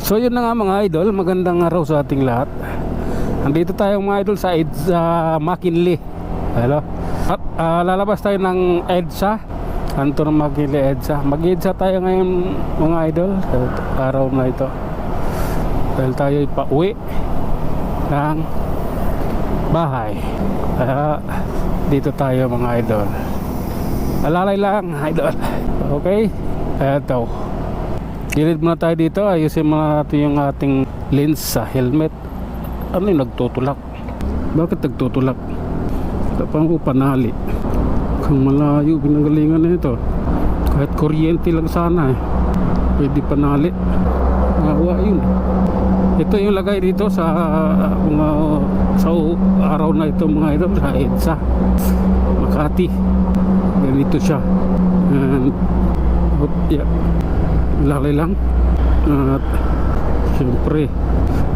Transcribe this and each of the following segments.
So yun na nga mga idol, magandang araw sa ating lahat. Nandito tayo mga idol sa EDSA McKinley. Hello. At lalabas tayo ng EDSA, kanto ng McKinley EDSA. Mag-EDSA tayo ngayon mga idol, araw na ito. Dahil tayo pauwi ng bahay. Kaya dito tayo mga idol. Alalay lang idol. Okay. Eto, gilid muna tayo dito. Ayusin muna natin yung ating lens sa helmet. Ano yung nagtutulak? Bakit nagtutulak? Tapang ko panali. Kung malayo pinagalingan na ito, kahit kuryente lang sana pwede panali. Ngawa yun. Ito yung lagay dito sa mga sa araw na ito mga idol, sa EDSA Makati. Ganito siya. And yeah, lalay lang. At siyempre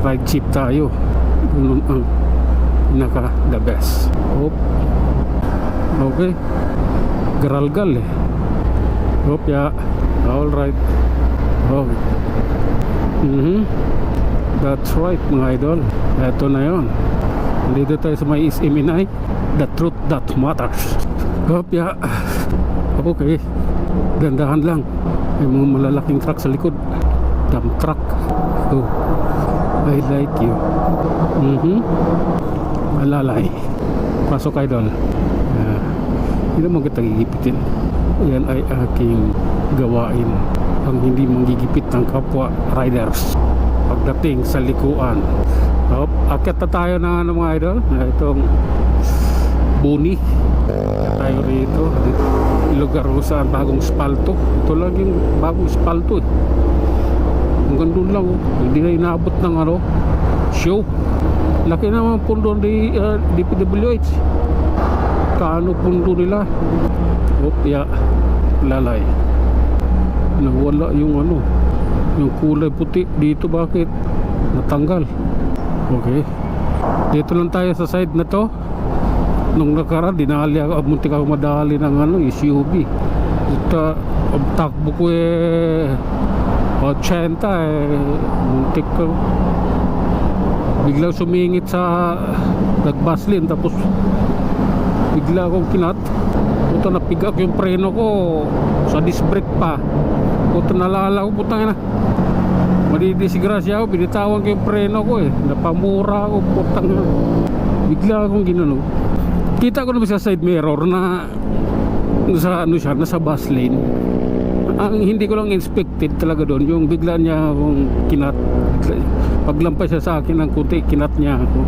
ride jeep tayo. Ganun ang pinaka the best. Okay, garalgal yeah, alright. Okay. That's right mga idol. Eto na yun. Dito tayo sa may Isiminay. The truth that matters. Yeah. Okay, gandahan lang. May mga malalaking truck sa likod. Dump truck. Oh, I like you. Malalay. Pasok idol. Hindi mo kita gigipitin. Yan ay aking gawain. Ang hindi manggigipit ng kapwa riders pagdating sa likuan. Akyat na tayo ng ano mga idol, itong Buni. Tayo rito, lugar ko sa bagong spalto. Ito lang yung bagong spalto hanggang doon lang hindi na inaabot ng show. Laki naman pundo ni DPWH. Kaano pundo nila. Yeah, lalay. Nawala yung yung kulay puti dito. Bakit natanggal? Okay, dito lang tayo sa side na to. Nung nakaraan dinali ako, muntik ako madali ng SUV. Ito ang takbo ko 80 muntik ko biglang sumingit sa nagbaslin, tapos bigla akong kinat. Puto, napigak yung preno ko sa disc brake pa. Puto, nalala ko, putang ina, madidisgrasya ako, binitawan ko yung preno ko napamura ako, putang ina. Bigla akong ginano. Kita ko naman sa side mirror na sa siya, nasa bus lane. Ang hindi ko lang inspected talaga doon, yung bigla niya akong kinat. Paglampay siya sa akin ng kunti, kinat niya ako.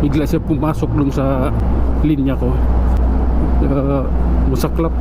Bigla siya pumasok dun sa linya ko. Masaklap